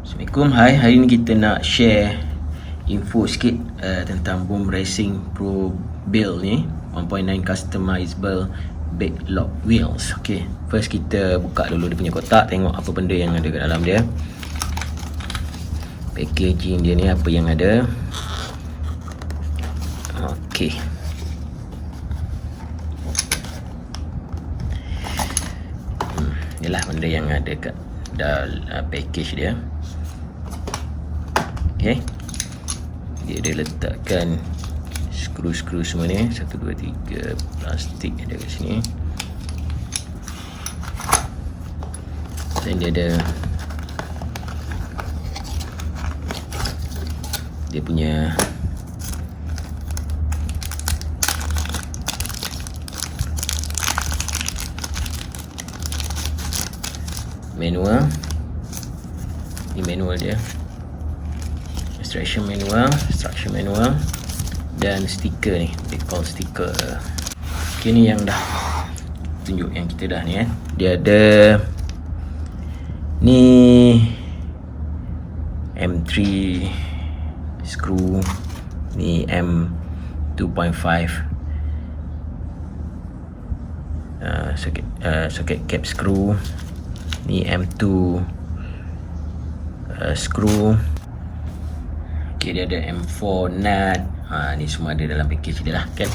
Assalamualaikum, hai. Hari ni kita nak share info sikit tentang Boom Racing Pro Build ni 1.9 customizable backlog wheels. Okay, first kita buka dulu dia punya kotak, tengok apa benda yang ada kat dalam dia. Packaging dia ni apa yang ada. Okay, inilah benda yang ada kat dalam package dia. Okay, dia letakkan skru-skru semua ni, 1, 2, 3 plastik ada kat sini. Dan dia ada dia punya manual. Ini manual dia, instruction manual dan stiker ni, they call stiker. Okay, ni yang dah tunjuk yang kita dah ni dia ada ni M3 screw, ni M2.5 socket cap screw, ni M2 screw. Okay, dia ada M4 nut. Ni semua ada dalam package dia lah kan.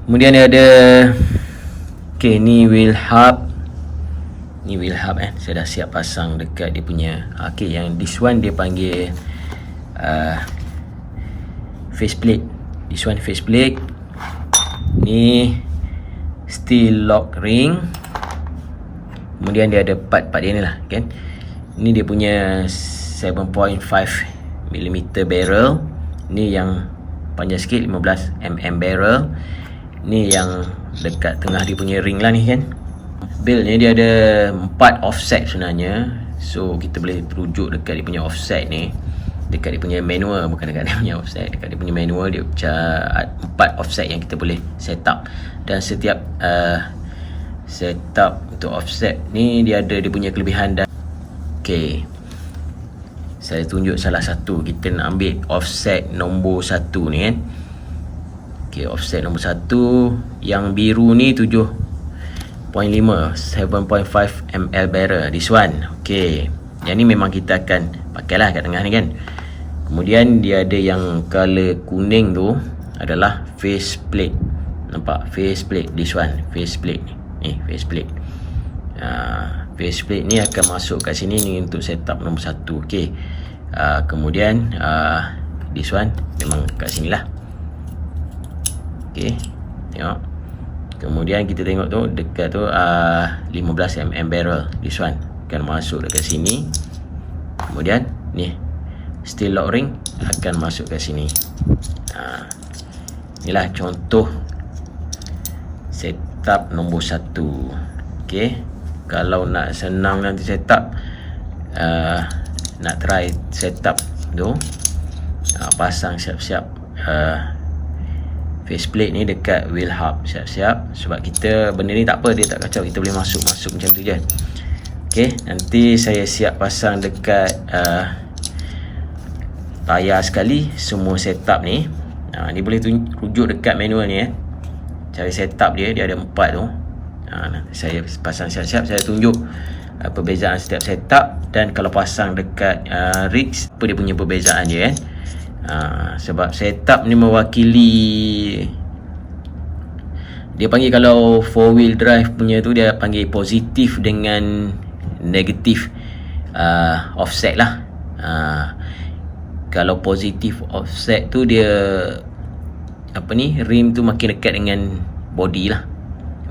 Kemudian dia ada ni wheel hub. Ni wheel hub saya dah siap pasang dekat dia punya. Okay, yang this one dia panggil faceplate. This one faceplate. Ni steel lock ring. Kemudian dia ada part-part dia ni lah kan. Ni dia punya 7.5mm barrel. Ni yang panjang sikit, 15mm barrel. Ni yang dekat tengah dia punya ring lah ni kan. Build ni dia ada 4 offset sebenarnya. So kita boleh rujuk dekat dia punya offset ni, dekat dia punya manual, bukan dekat dia punya offset, dekat dia punya manual dia 4 offset yang kita boleh set up. Dan setiap setup untuk offset ni dia ada dia punya kelebihan dan okay, saya tunjuk salah satu. Kita nak ambil offset nombor 1 ni kan. Okay, offset nombor 1 yang biru ni 7.5 7.5 ml barrel, this one. Okay, yang ni memang kita akan pakailah kat tengah ni kan. Kemudian dia ada yang color kuning tu adalah face plate. Nampak face plate, this one face plate ni, face plate. Face plate ni akan masuk kat sini ni untuk setup nombor 1. Okey. Kemudian this one memang kat sini lah. Okey, tengok. Kemudian kita tengok tu dekat tu 15mm barrel, this one akan masuk dekat sini. Kemudian ni steel lock ring akan masuk kat sini. Inilah contoh setup nombor 1. Okey, kalau nak senang nanti setup, nak try setup tu, pasang siap-siap faceplate ni dekat wheel hub siap-siap. Sebab kita benda ni tak apa, dia tak kacau, kita boleh masuk macam tu je. Okey, nanti saya siap pasang dekat tayar sekali semua setup ni. Ni boleh rujuk dekat manual ni cara setup dia ada 4 tu. Saya pasang siap-siap, saya tunjuk perbezaan setiap setup. Dan kalau pasang dekat rigs, apa dia punya perbezaan dia sebab setup ni mewakili, dia panggil, kalau 4 wheel drive punya tu dia panggil positif dengan negatif offset lah. Kalau positif offset tu dia rim tu makin dekat dengan body lah,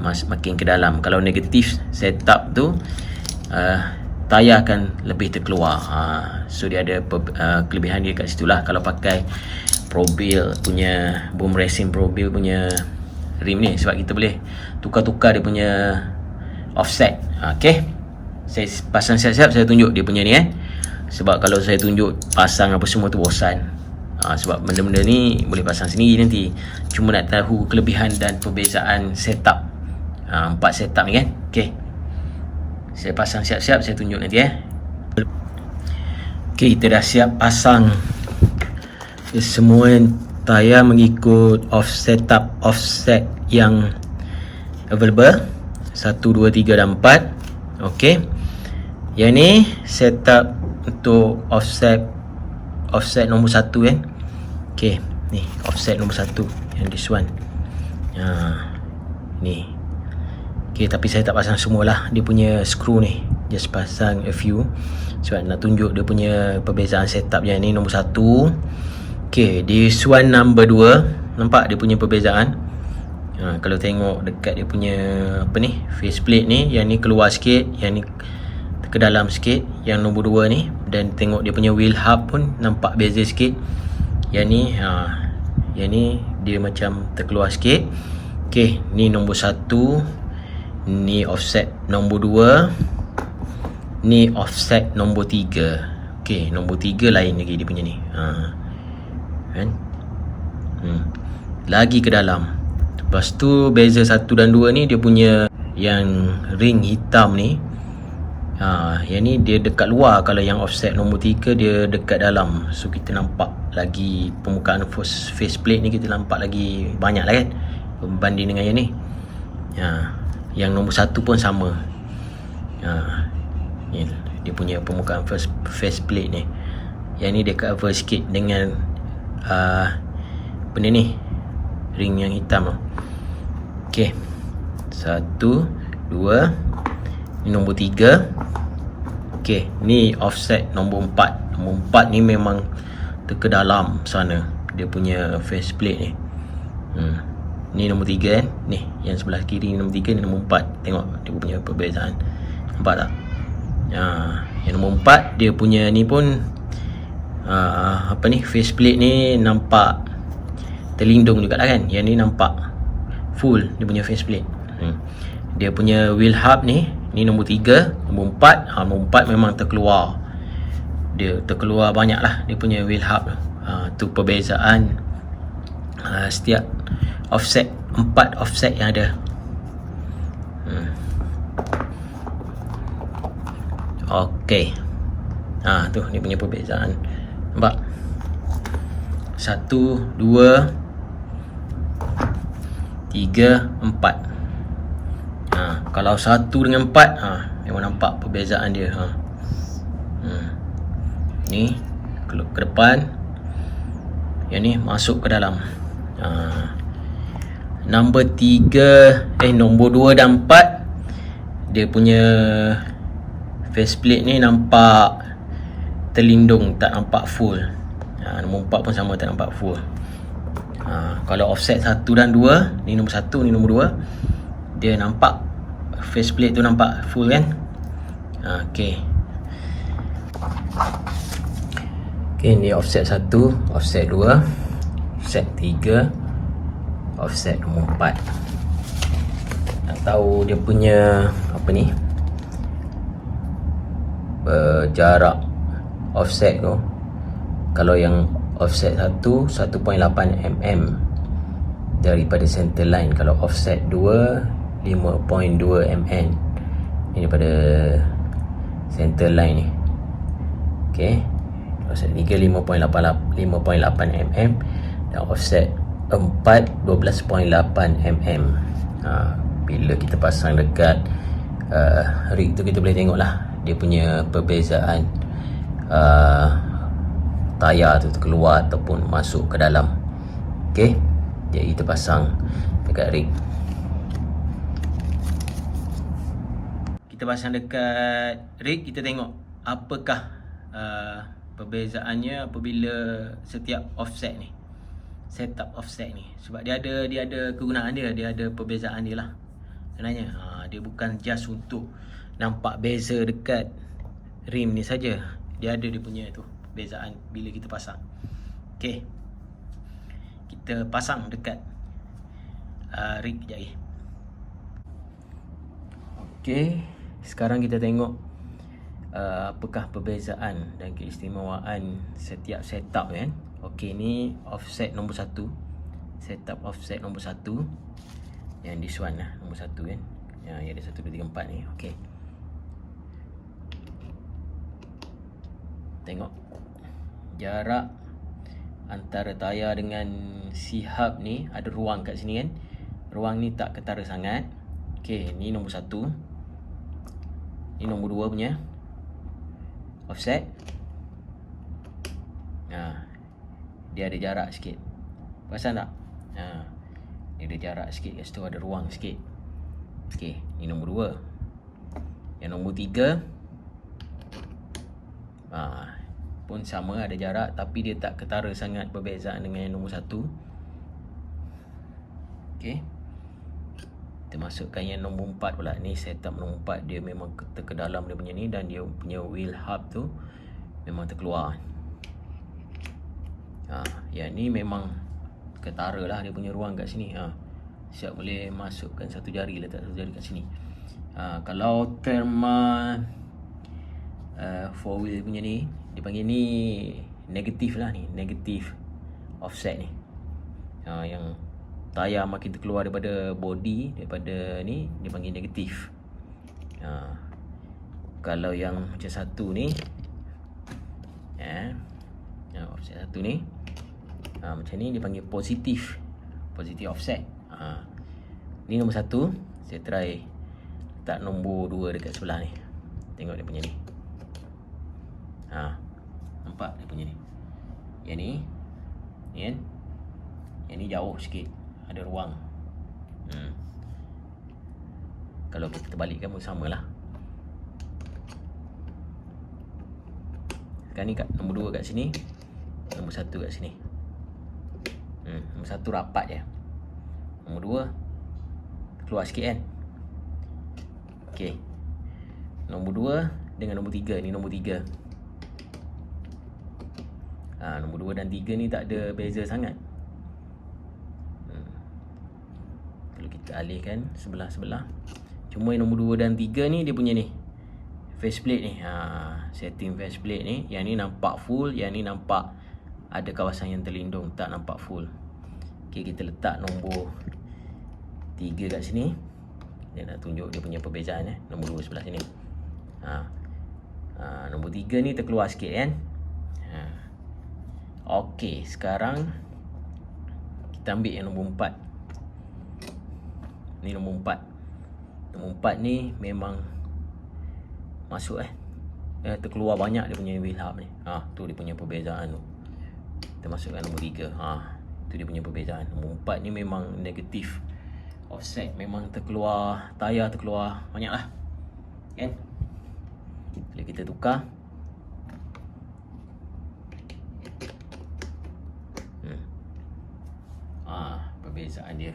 makin ke dalam. Kalau negatif setup tu tayar akan lebih terkeluar. So dia ada kelebihan dia kat situ lah. Kalau pakai Pro Build punya, Boom Racing Pro Build punya rim ni, sebab kita boleh tukar-tukar dia punya offset. Okay, saya pasang siap-siap, saya tunjuk dia punya ni sebab kalau saya tunjuk pasang apa semua tu bosan. Sebab benda-benda ni boleh pasang sendiri nanti. Cuma nak tahu kelebihan dan perbezaan setup 4 setup ni kan. Okay, saya pasang siap-siap, saya tunjuk nanti Okay, kita dah siap pasang semua tayar mengikut setup offset yang available 1, 2, 3 dan 4. Okay, yang ni setup untuk offset nombor 1 kan. Okay, ni offset nombor 1 yang this one. Ni. Okay, tapi saya tak pasang semualah dia punya skru ni, just pasang a few sebab nak tunjuk dia punya perbezaan setup. Yang ni nombor 1. Okay, this one number 2. Nampak dia punya perbezaan. Kalau tengok dekat dia punya face plate ni, yang ni keluar sikit, yang ni ke dalam sikit, yang nombor 2 ni. Dan tengok dia punya wheel hub pun nampak beza sikit. Yang ni dia macam terkeluar sikit. Okay, ni nombor 1, ni offset nombor 2, ni offset nombor 3. Okay, nombor 3 lain lagi dia punya ni. Kan? Lagi ke dalam. Lepas tu beza 1 dan 2 ni dia punya yang ring hitam ni. Yang ni dia dekat luar. Kalau yang offset nombor 3 dia dekat dalam. So kita nampak lagi permukaan face plate ni, kita nampak lagi banyak lah kan berbanding dengan yang ni. Yang nombor 1 pun sama. Ni dia punya permukaan face plate ni. Yang ni dia cover sikit dengan benda ni, ring yang hitam tu. Okay, 1, 2. Ni nombor 3. Okay, ni offset nombor 4. Nombor 4 ni memang ke dalam sana dia punya face plate ni. Ni nombor 3 kan. Ni yang sebelah kiri ni nombor 3, ni nombor 4. Tengok dia punya perbezaan. Nampak tak? Yang nombor 4 dia punya ni pun face plate ni nampak terlindung juga lah kan. Yang ni nampak full dia punya face plate. Dia punya wheel hub ni nombor 3, nombor 4. Nombor 4 memang terkeluar. Dia terkeluar banyak lah dia punya wheel hub. Tu perbezaan setiap offset, 4 offset yang ada. Okay, tu dia punya perbezaan. Nampak? 1, 2, 3, 4. Kalau 1 dengan 4, memang nampak perbezaan dia. Ni ke depan, yang ni masuk ke dalam. Nombor 2 dan 4 dia punya face plate ni nampak terlindung, tak nampak full. Nombor 4 pun sama, tak nampak full. Kalau offset 1 dan 2, ni nombor 1, ni nombor 2, dia nampak face plate tu nampak full kan. Okay, ni offset 1, offset 2, offset 3, offset nombor 4. Nak tahu dia punya jarak offset tu. Kalau yang offset 1, 1.8 mm daripada center line. Kalau offset 2, 5.2 mm ni daripada center line ni. Okay, offset 3, 5.8 mm. Dan offset 4, 12.8 mm. Bila kita pasang dekat rig tu, kita boleh tengok lah dia punya perbezaan tayar tu keluar ataupun masuk ke dalam. Okay, jadi kita pasang dekat rig. Kita pasang dekat rig, kita tengok apakah perbezaannya apabila setiap offset ni, setup offset ni. Sebab dia ada kegunaan dia ada perbezaan dia lah sebenarnya. Dia bukan just untuk nampak beza dekat rim ni saja. Dia ada dia punya tu perbezaan bila kita pasang. Okay, kita pasang dekat rig kejap lagi. Okay, sekarang kita tengok apakah perbezaan dan keistimewaan setiap setup kan. Okay, ni offset nombor 1, setup offset nombor 1, yang this one lah, nombor 1 kan, yang ada 1, 2, 3, 4 ni. Okay, Tengok jarak antara tayar dengan si hub ni ada ruang kat sini kan. Ruang ni tak ketara sangat. Okey, ni nombor 1. Ni nombor 2 punya offset. Dia ada jarak sikit. Perasan tak? Dia ada jarak sikit kat situ, ada ruang sikit. Okey, ni nombor 2. Yang nombor 3 pun sama, ada jarak tapi dia tak ketara sangat perbezaan dengan yang nombor 1. Okey. Kita masukkan yang nombor 4 pula. Ni setup nombor 4, dia memang ke dalam dia punya ni, dan dia punya wheel hub tu memang terkeluar. Yang ni memang ketara lah dia punya ruang kat sini. Siap boleh masukkan satu jari, letak satu jari kat sini. Kalau term 4 wheel punya ni, dia panggil ni negatif lah, ni negatif offset ni. Yang tayar makin terkeluar daripada body, daripada ni, dia panggil negatif. Kalau yang macam satu ni, offset satu ni, macam ni dia panggil positif, positif offset. Ni nombor 1. Saya try letak nombor 2 dekat sebelah ni. Tengok dia punya ni. Nampak dia punya ni. Yang ni kan, yang ni jauh sikit, ada ruang. Kalau kita balikkan pun sama lah. Sekarang ni kat nombor 2 kat sini, nombor 1 kat sini. Nombor 1 rapat je. Nombor 2 keluar sikit kan. Okey, nombor 2 dengan nombor 3. Ni nombor 3. Nombor 2 dan 3 ni tak ada beza sangat. Kalau kita alihkan sebelah-sebelah, cuma yang nombor 2 dan 3 ni dia punya ni faceplate ni. Setting faceplate ni, yang ni nampak full, yang ni nampak ada kawasan yang terlindung, tak nampak full. Okey, kita letak nombor 3 kat sini. Dia nak tunjuk dia punya perbezaan. Nombor 2 sebelah sini. Nombor 3 ni terkeluar sikit kan. Okey, sekarang kita ambil yang nombor 4. Ni nombor 4. Nombor 4 ni memang masuk terkeluar banyak dia punya wheel hub ni. Tu dia punya perbezaan tu. Kita masukkan nombor 3. Tu dia punya perbezaan. Nombor 4 ni memang negatif offset, memang terkeluar, tayar terkeluar banyak lah kan. Bila kita tukar, perbezaan dia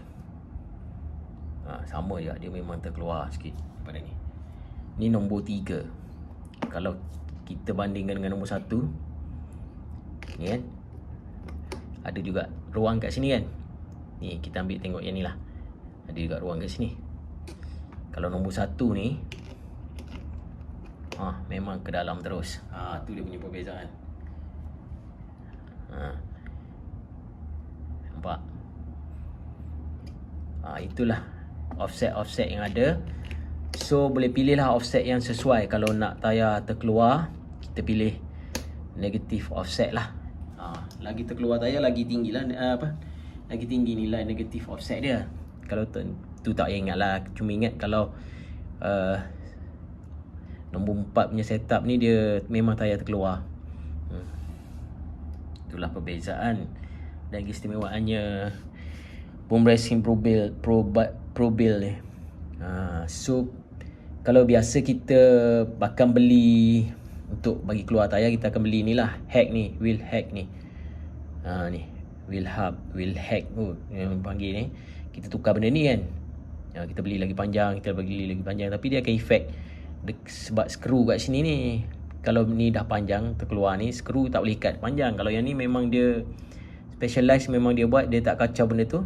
sama je, dia memang terkeluar sikit daripada ni. Ni nombor 3. Kalau kita bandingkan dengan nombor 1 ni kan, ada juga ruang kat sini kan. Ni kita ambil tengok yang ni lah, ada juga ruang kat sini. Kalau nombor 1 ni memang ke dalam terus. Tu dia punya perbezaan. Nampak? Itulah offset yang ada. So boleh pilih lah offset yang sesuai. Kalau nak tayar terkeluar, kita pilih negatif offset lah. Lagi terkeluar tayar, lagi tinggi lah lagi tinggi nilai negatif offset dia. Kalau tu tak payah ingat lah. Cuma ingat kalau nombor 4 punya setup ni, dia memang tayar terkeluar. Itulah perbezaan dan keistimewaannya Boom Racing Pro Build ni. So kalau biasa kita bahkan beli untuk bagi keluar tayar, kita akan beli ni lah, hack ni, wheel hack ni. Ni wheel hub, wheel hack yang panggil ni. Kita tukar benda ni kan. Kita beli lagi panjang, kita beli lagi panjang, tapi dia akan efek sebab skru kat sini ni. Kalau ni dah panjang terkeluar ni, skru tak boleh ikat panjang. Kalau yang ni memang dia specialize, memang dia buat, dia tak kacau benda tu.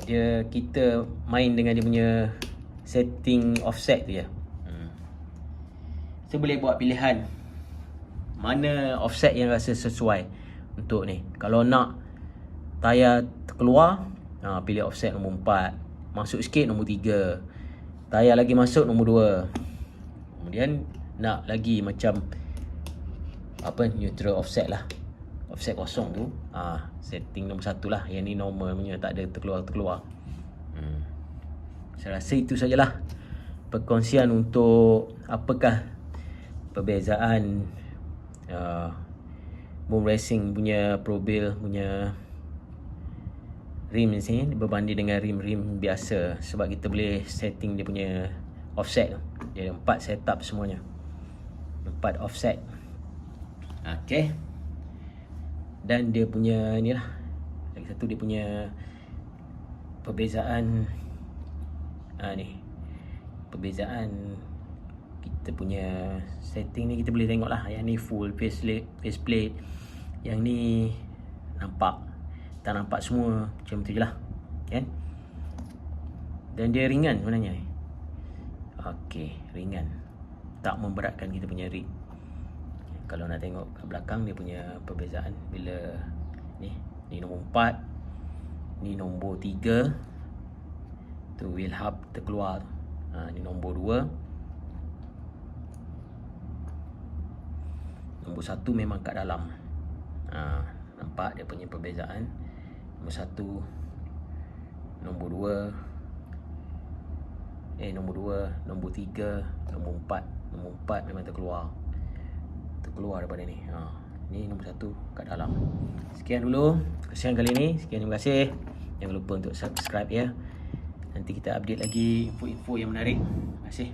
Dia kita main dengan dia punya setting offset tu je. So boleh buat pilihan mana offset yang rasa sesuai untuk ni. Kalau nak tayar terkeluar, pilih offset nombor 4. Masuk sikit nombor 3. Tayar lagi masuk nombor 2. Kemudian nak lagi macam neutral offset lah, offset kosong tu. Setting nombor 1 lah. Yang ni normal punya, tak ada terkeluar. Saya rasa itu sajalah perkongsian untuk apakah perbezaan Boom Racing punya ProBuild punya rim ni berbanding dengan rim biasa, sebab kita boleh setting dia punya offset. Dia ada 4 setup semuanya, 4 offset. Okey. Dan dia punya ni lah, lagi satu dia punya perbezaan ni, perbezaan kita punya setting ni kita boleh tengok lah. Yang ni full faceplate, yang ni tak nampak semua, macam tu je lah kan. Dan dia ringan sebenarnya ni. Okey, ringan, tak memberatkan kita punya rig. Kalau nak tengok kat belakang dia punya perbezaan, bila ni nombor 4, ni nombor 3 tu, wheel hub terkeluar. Ni nombor 2, nombor 1 memang kat dalam. Nampak dia punya perbezaan. Nombor 1, nombor 2, nombor 3, nombor 4. Nombor 4 memang terkeluar daripada ni. Ni nombor 1 kat dalam. Sekian dulu kesian kali ni. Terima kasih. Jangan lupa untuk subscribe ya. Nanti kita update lagi info-info yang menarik. Terima kasih.